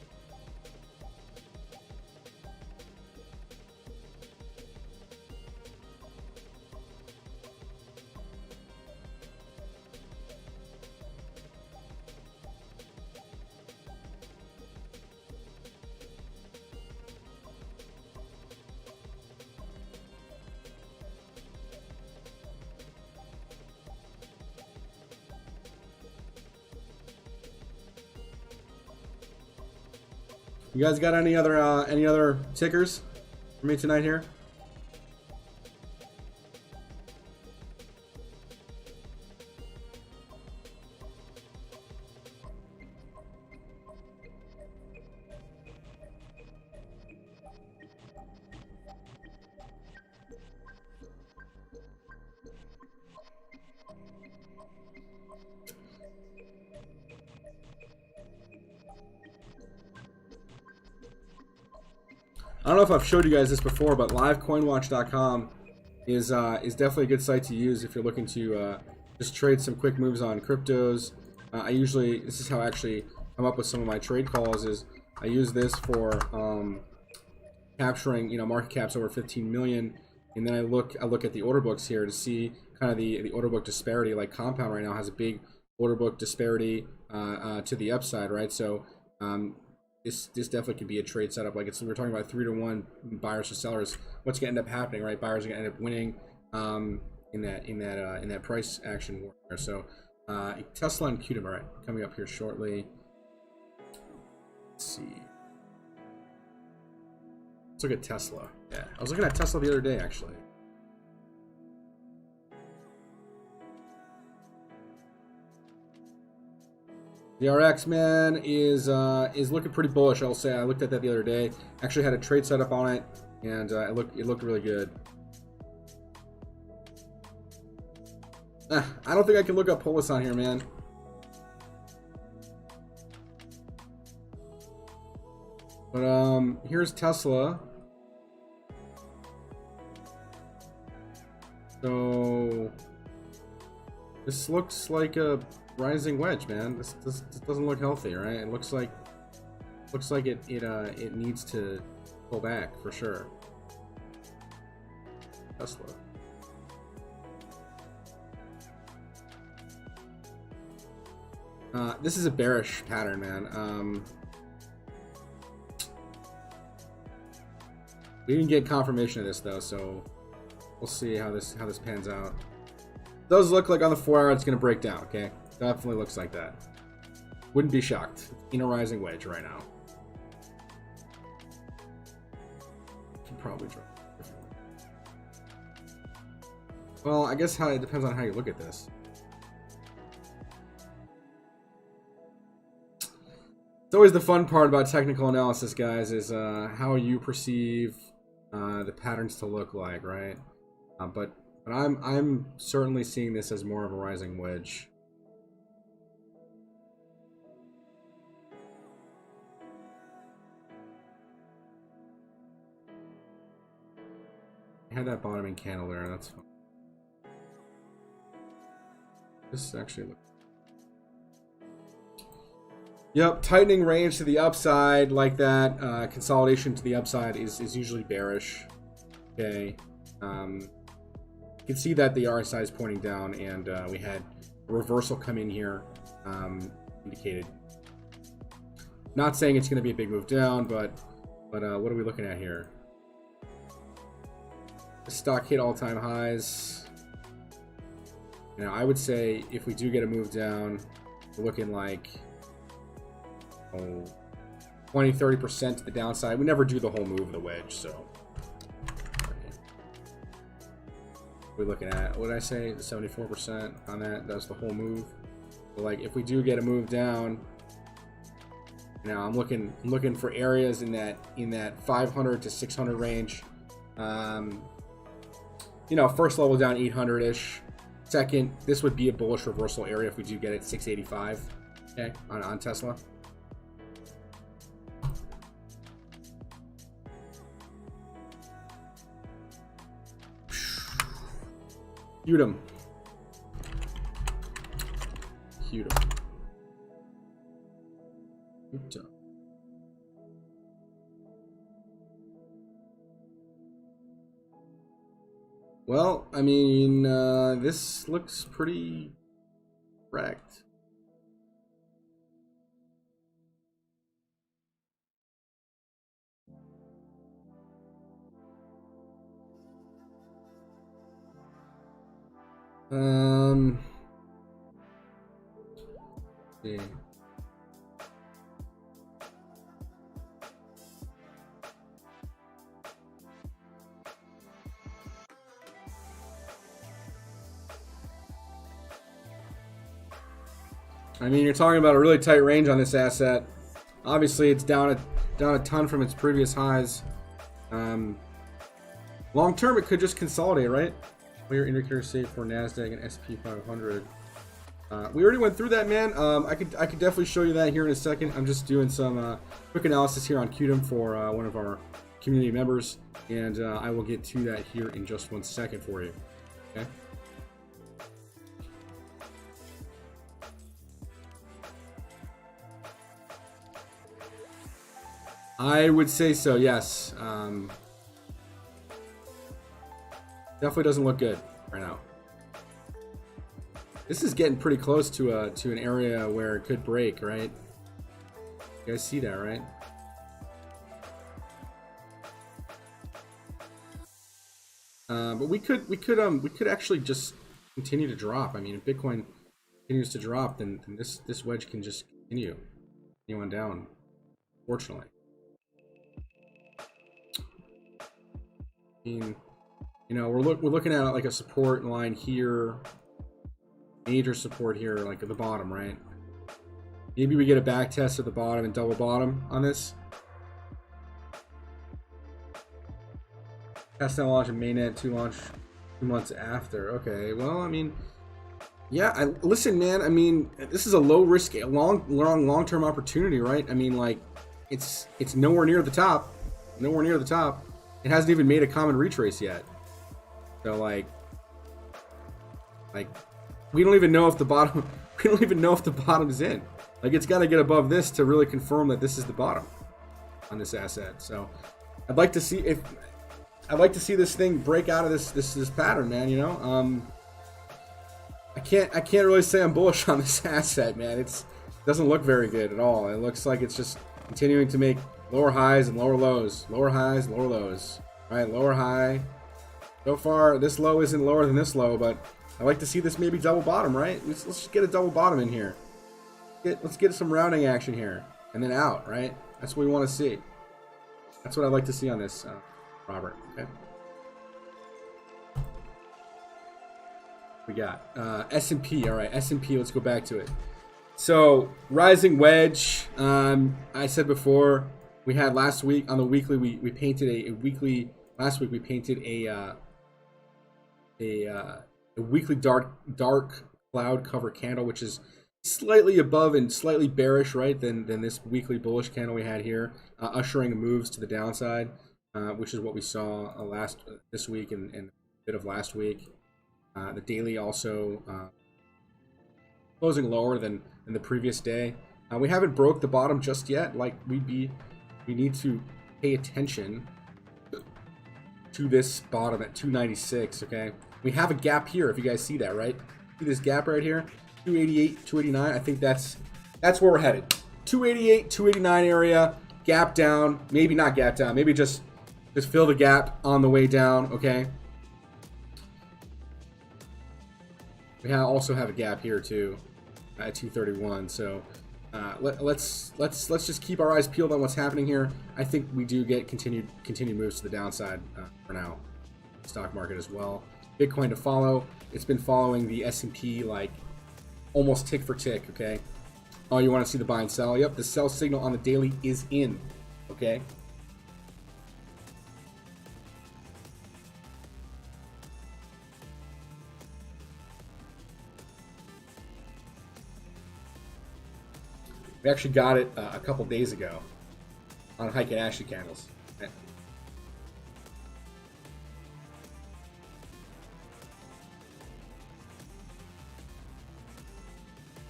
you guys got any other tickers for me tonight here? I don't know if I've showed you guys this before, but livecoinwatch.com is definitely a good site to use if you're looking to just trade some quick moves on cryptos. This is how I actually come up with some of my trade calls. Is I use this for capturing, market caps over 15 million, and then I look at the order books here to see kind of the order book disparity. Like Compound right now has a big order book disparity to the upside, right? So this definitely could be a trade setup. Like we're talking about 3-to-1 buyers to sellers. What's going to end up happening, right? Buyers are going to end up winning in that price action war. So Tesla and Qtum, all right, coming up here shortly. Let's see. Let's look at Tesla. Yeah, I was looking at Tesla the other day, actually. The RX, man, is looking pretty bullish. I'll say. I looked at that the other day. Actually had a trade set up on it, and it looked really good. I don't think I can look up Polis on here, man. But here's Tesla. So this looks like a rising wedge, man. This doesn't look healthy, right? It looks like it needs to pull back for sure. Tesla. This is a bearish pattern, man. We didn't get confirmation of this though, so we'll see how this pans out. It does look like on the 4 hour it's gonna break down, okay? Definitely looks like that. Wouldn't be shocked. In a rising wedge right now. Can probably drop. Well, I guess it depends on how you look at this. It's always the fun part about technical analysis, guys, is how you perceive the patterns to look like, right? But I'm certainly seeing this as more of a rising wedge. I had that bottoming candle there, that's fine. This actually looks. Yep, tightening range to the upside like that. Consolidation to the upside is usually bearish. Okay. You can see that the RSI is pointing down, and we had a reversal come in here, indicated. Not saying it's going to be a big move down, but what are we looking at here? The stock hit all-time highs. I would say if we do get a move down, we're looking like 20-30% to the downside. We never do the whole move of the wedge, so we're looking at, what did I say, 74% on that. That's the whole move. So like if we do get a move down, I'm looking for areas in that 500 to 600 range. First level down 800-ish. Second, this would be a bullish reversal area if we do get it 685. Okay, on Tesla. Qtum. Well, I mean, this looks pretty wrecked. See. I mean, you're talking about a really tight range on this asset. Obviously, it's down a ton from its previous highs. Long term, it could just consolidate, right? Clear indicators say for NASDAQ and SP 500. We already went through that, man. I could definitely show you that here in a second. I'm just doing some quick analysis here on Qtum for one of our community members, and I will get to that here in just 1 second for you. Okay. I would say so, yes. Definitely doesn't look good right now. This is getting pretty close to an area where it could break, right? You guys see that, right? But we could actually just continue to drop. I mean, if Bitcoin continues to drop, then this wedge can just continue on down. Fortunately, I mean, you know, we're looking at like a support line here, major support here, like at the bottom, right? Maybe we get a back test at the bottom and double bottom on this. Testnet launch and mainnet 2 launch 2 months after. Okay, well, I mean, yeah. Listen, man. I mean, this is a low risk, long term opportunity, right? I mean, like, it's nowhere near the top. Nowhere near the top. It hasn't even made a common retrace yet. So like we don't even know if the bottom. We don't even know if the bottom is in. Like, it's got to get above this to really confirm that this is the bottom on this asset. So I'd like to see this thing break out of this pattern, man. You know, I can't really say I'm bullish on this asset, man. It doesn't look very good at all. It looks like it's just continuing to make lower highs and lower lows, lower highs, lower lows. All right, lower high. So far, this low isn't lower than this low, but I'd like to see this maybe double bottom, right? Let's just get a double bottom in here. Let's get some rounding action here, and then out, right? That's what we want to see. That's what I'd like to see on this, Robert. Okay. We got S&P. All right, S&P. Let's go back to it. So rising wedge. I said before, we had last week on the weekly. We painted a weekly. Last week we painted a weekly dark cloud cover candle, which is slightly above and slightly bearish, right, than this weekly bullish candle we had here, ushering moves to the downside, which is what we saw this week and a bit of last week. The daily also closing lower than the previous day. We haven't broke the bottom just yet. Like, we need to pay attention to this bottom at 296. Okay, we have a gap here. If you guys see that, right? See this gap right here, 288, 289. I think that's where we're headed. 288, 289 area, gap down. Maybe not gap down. Maybe just fill the gap on the way down. Okay. We also have a gap here too at 231. So let's just keep our eyes peeled on what's happening here. I think we do get continued moves to the downside for now. Stock market as well. Bitcoin to follow. It's been following the S&P like almost tick for tick. Okay. Oh, you want to see the buy and sell? Yep. The sell signal on the daily is in. Okay. We actually got it a couple days ago on Heiken Ashley candles. Okay.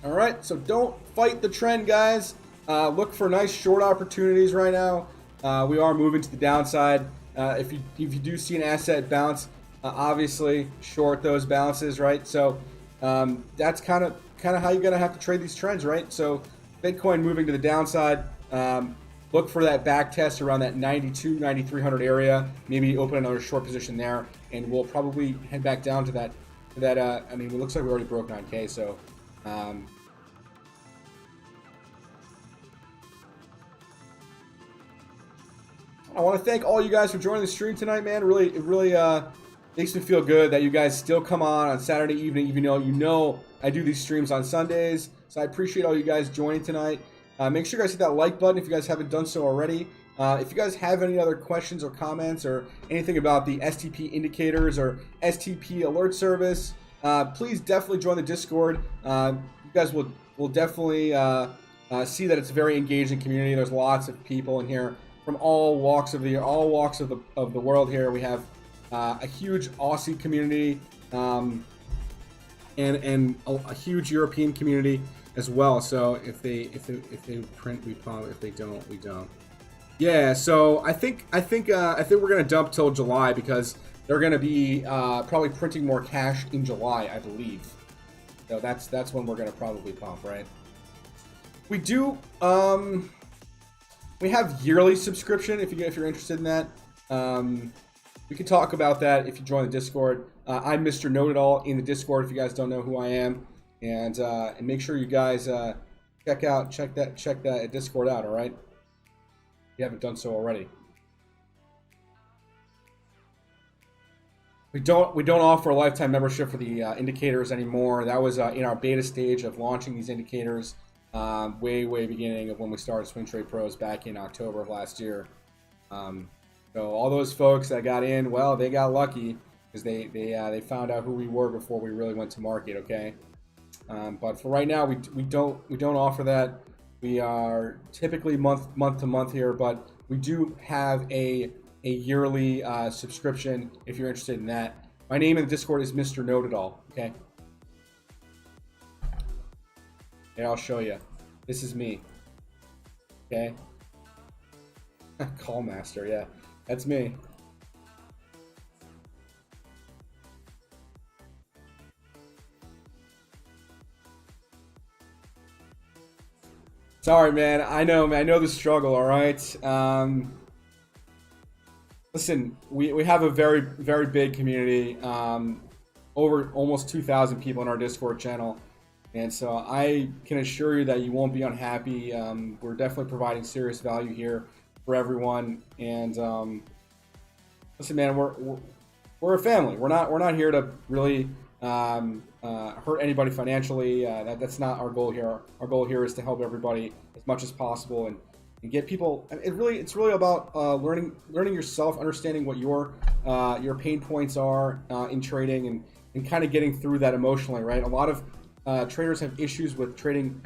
All right, so don't fight the trend, guys. Look for nice short opportunities right now. We are moving to the downside. If you do see an asset bounce, obviously short those bounces, right? So that's kind of how you're gonna have to trade these trends, right? So Bitcoin moving to the downside. Look for that back test around that 92, 9300 area. Maybe open another short position there, and we'll probably head back down to that. I mean, it looks like we already broke 9K. So, I want to thank all you guys for joining the stream tonight, man. It really makes me feel good that you guys still come on Saturday evening, even though you know I do these streams on Sundays. So I appreciate all you guys joining tonight. Make sure you guys hit that like button if you guys haven't done so already. If you guys have any other questions or comments or anything about the STP indicators or STP alert service, please definitely join the Discord. guys will definitely see that it's a very engaging community. There's lots of people in here from all walks of the world. Here we have a huge Aussie community, and a huge European community as well. So if they print, we pump. If they don't, we don't. Yeah. So I think we're gonna dump till July because they're gonna be probably printing more cash in July, I believe. So that's when we're gonna probably pump, right? We do. We have yearly subscription if you're interested in that. We can talk about that if you join the Discord. I'm Mr. Know It All in the Discord if you guys don't know who I am, and make sure you guys check that Discord out. All right, if you haven't done so already. We don't offer a lifetime membership for the indicators anymore. That was in our beta stage of launching these indicators, way beginning of when we started Swing Trade Pros back in October of last year. So all those folks that got in, well, they got lucky because they found out who we were before we really went to market. Okay, but for right now, we don't offer that. We are typically month to month here, but we do have a yearly subscription if you're interested in that. My name in the Discord is Mr. Know It All. Okay. Here, I'll show you. This is me. Okay. Call Master, yeah. That's me. Sorry, man. I know the struggle, all right? Listen, we have a very big community, over almost 2,000 people in our Discord channel. And so I can assure you that you won't be unhappy. We're definitely providing serious value here for everyone. And listen, man, we're a family. We're not here to really hurt anybody financially. That's not our goal here. Our goal here is to help everybody as much as possible and get people. It's really about learning yourself, understanding what your pain points are in trading, and kind of getting through that emotionally. Right, a lot of traders have issues with trading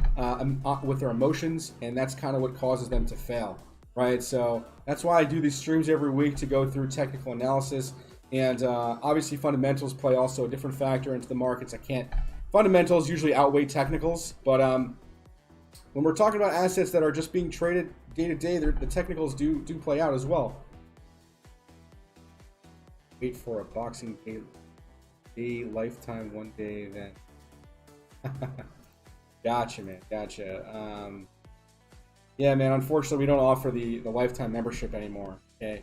with their emotions, and that's kind of what causes them to fail, right? So that's why I do these streams every week to go through technical analysis, and obviously fundamentals play also a different factor into the markets. Fundamentals usually outweigh technicals, but when we're talking about assets that are just being traded day to day, the technicals do play out as well. Wait for a Boxing Day lifetime 1 day event. Gotcha, man. Gotcha. Yeah, man. Unfortunately, we don't offer the lifetime membership anymore. Okay,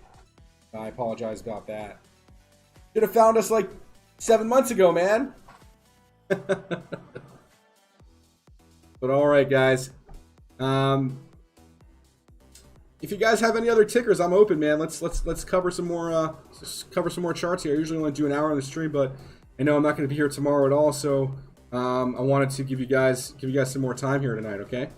I apologize about that. Should have found us like 7 months ago, man. But all right, guys. If you guys have any other tickers, I'm open, man. Let's cover some more charts here. I usually only do an hour on the stream, but I know I'm not going to be here tomorrow at all, so. I wanted to give you guys some more time here tonight, okay?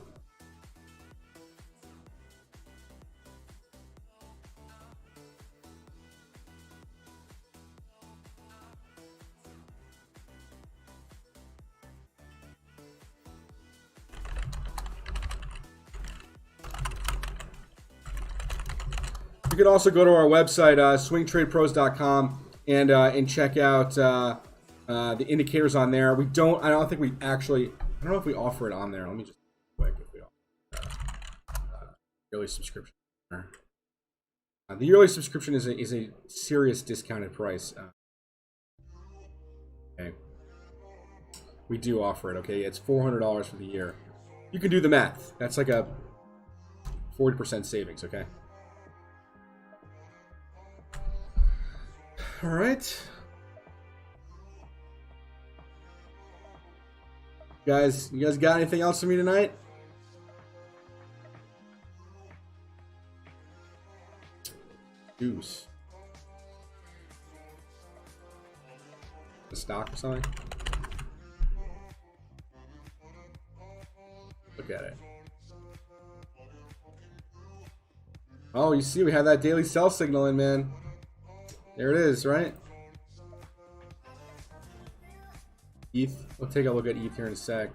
You can also go to our website, swingtradepros.com, and check out the indicators on there. I don't know if we offer it on there. Let me just quick if we offer yearly subscription. The yearly subscription is a serious discounted price. Okay, we do offer it. Okay, it's $400 for the year. You can do the math. That's like a 40% savings. Okay. All right. You guys got anything else for me tonight? Juice. The stock or something? Look at it. Oh, you see, we have that daily sell signal in, man. There it is, right? ETH. We'll take a look at ETH here in a sec.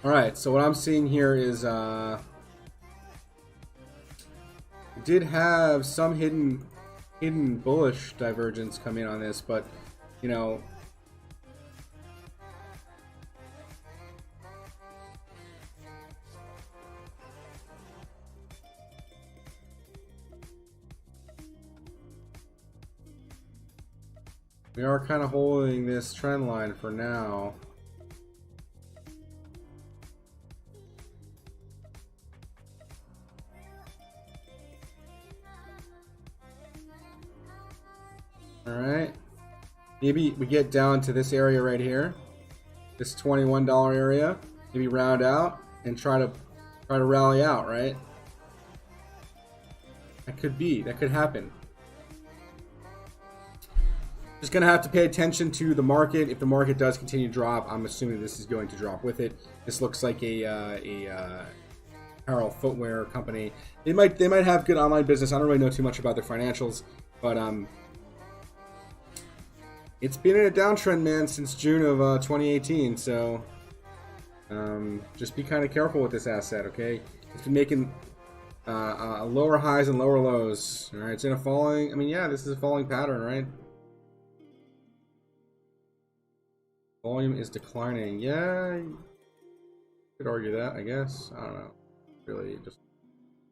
All right, so what I'm seeing here is we did have some hidden bullish divergence come in on this, but you know, we are kind of holding this trend line for now. All right, maybe we get down to this area right here, this $21 area, maybe round out and try to rally out, right? That could happen. Just gonna have to pay attention to the market. If the market does continue to drop, I'm assuming this is going to drop with it. This looks like a apparel footwear company. They might have good online business. I don't really know too much about their financials, but it's been in a downtrend, man, since June of 2018. So just be kind of careful with this asset, okay? It's been making lower highs and lower lows. All right, it's in a falling. I mean, yeah, this is a falling pattern, right? Volume is declining. Yeah, you could argue that, I guess. I don't know. Really, just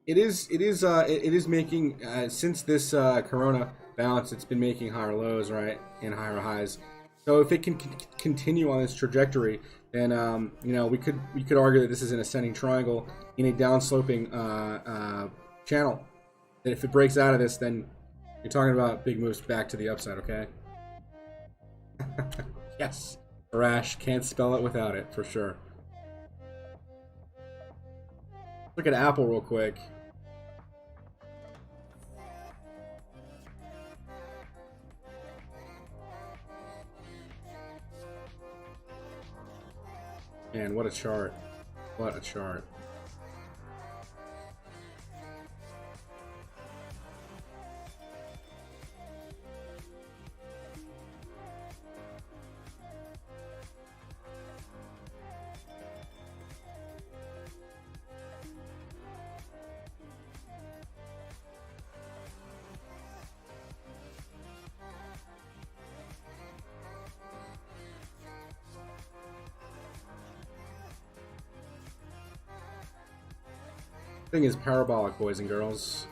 it is making since this Corona bounce, it's been making higher lows, right, and higher highs. So if it can continue on this trajectory, then you know, we could argue that this is an ascending triangle in a downsloping channel. That if it breaks out of this, then you're talking about big moves back to the upside. Okay. Yes. Rash, can't spell it without it, for sure. Look at Apple real quick. Man, what a chart. What a chart. Thing is parabolic, boys and girls.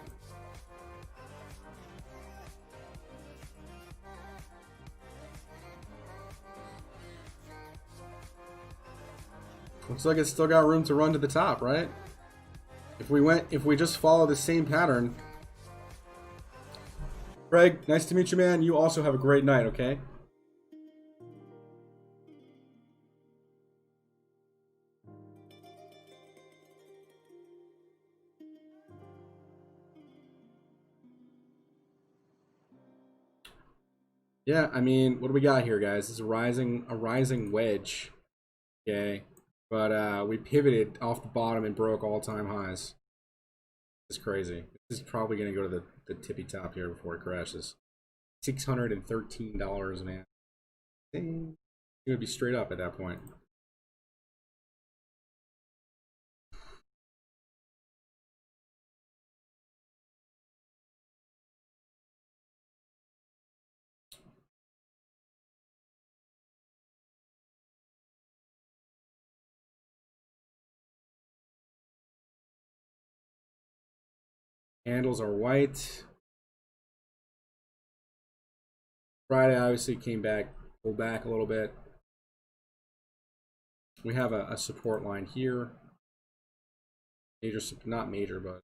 Looks like it's still got room to run to the top, right? If we just follow the same pattern. Greg, nice to meet you, man. You also have a great night, okay? Yeah, I mean, what do we got here, guys? This is a rising wedge. Okay. But we pivoted off the bottom and broke all-time highs. This is crazy. This is probably gonna go to the tippy top here before it crashes. $613, man. It would be straight up at that point. Candles are white. Friday obviously came back, pulled back a little bit. We have a support line here. Major, not major, but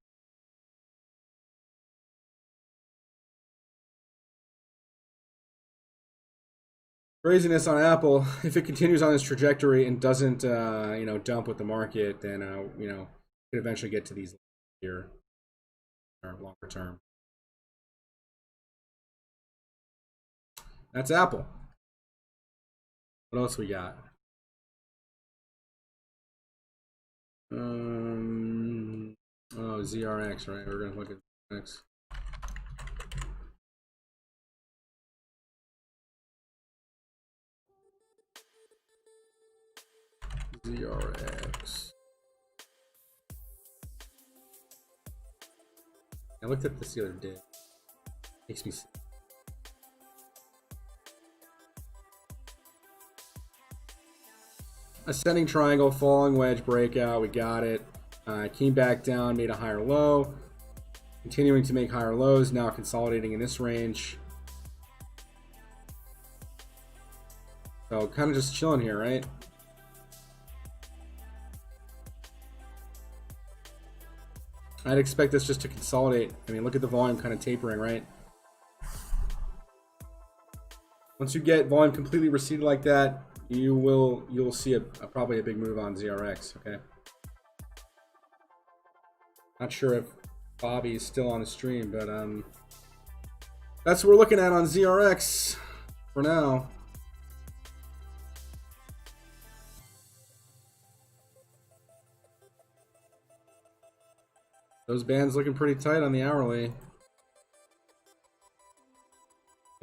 craziness on Apple. If it continues on this trajectory and doesn't, you know, dump with the market, then you know, could eventually get to these here, or longer term. That's Apple. What else we got? Oh, ZRX, right? We're gonna look at ZRX. ZRX. I looked at this the other day. Makes me sick. Ascending triangle, falling wedge breakout. We got it. Came back down, made a higher low. Continuing to make higher lows. Now consolidating in this range. So kind of just chilling here, right? I'd expect this just to consolidate. I mean, look at the volume kind of tapering, right? Once you get volume completely receded like that, you'll see probably a big move on ZRX. Okay. Not sure if Bobby is still on the stream, but that's what we're looking at on ZRX for now. Those bands looking pretty tight on the hourly.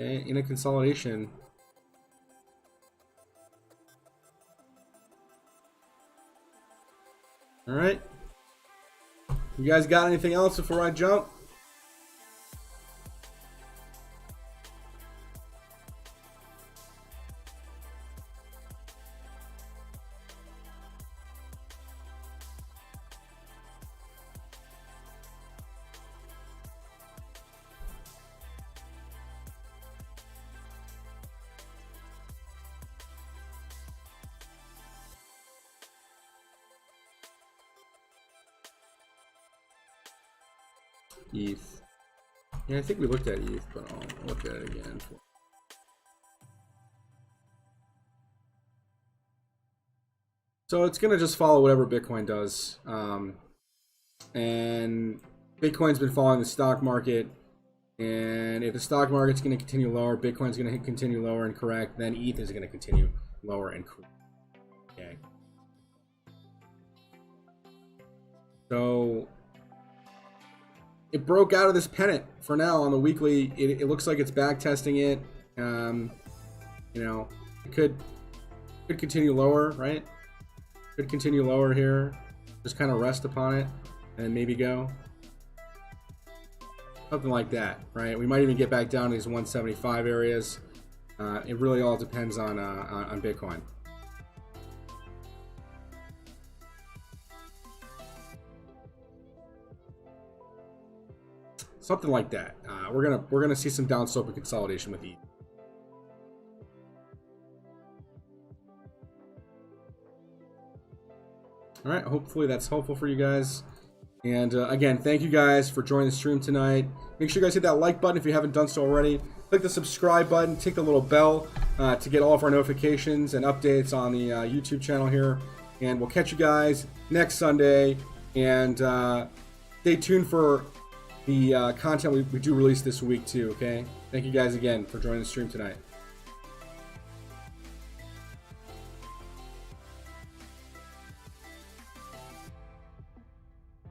Okay, in a consolidation. All right. You guys got anything else before I jump? ETH. Yeah, I think we looked at ETH, but I'll look at it again. So it's gonna just follow whatever Bitcoin does, and Bitcoin's been following the stock market. And if the stock market's gonna continue lower, Bitcoin's gonna continue lower and correct, then ETH is gonna continue lower and correct. Okay. So it broke out of this pennant for now on the weekly. It looks like it's back testing it. You know, it could continue lower, right? Could continue lower here. Just kind of rest upon it and maybe go. Something like that, right? We might even get back down to these 175 areas. It really all depends on Bitcoin. Something like that. We're gonna see some downslope and consolidation with ETH. All right. Hopefully that's helpful for you guys. And again, thank you guys for joining the stream tonight. Make sure you guys hit that like button if you haven't done so already. Click the subscribe button. Tick the little bell to get all of our notifications and updates on the YouTube channel here. And we'll catch you guys next Sunday. And stay tuned for the content we do release this week too, okay? Thank you guys again for joining the stream tonight.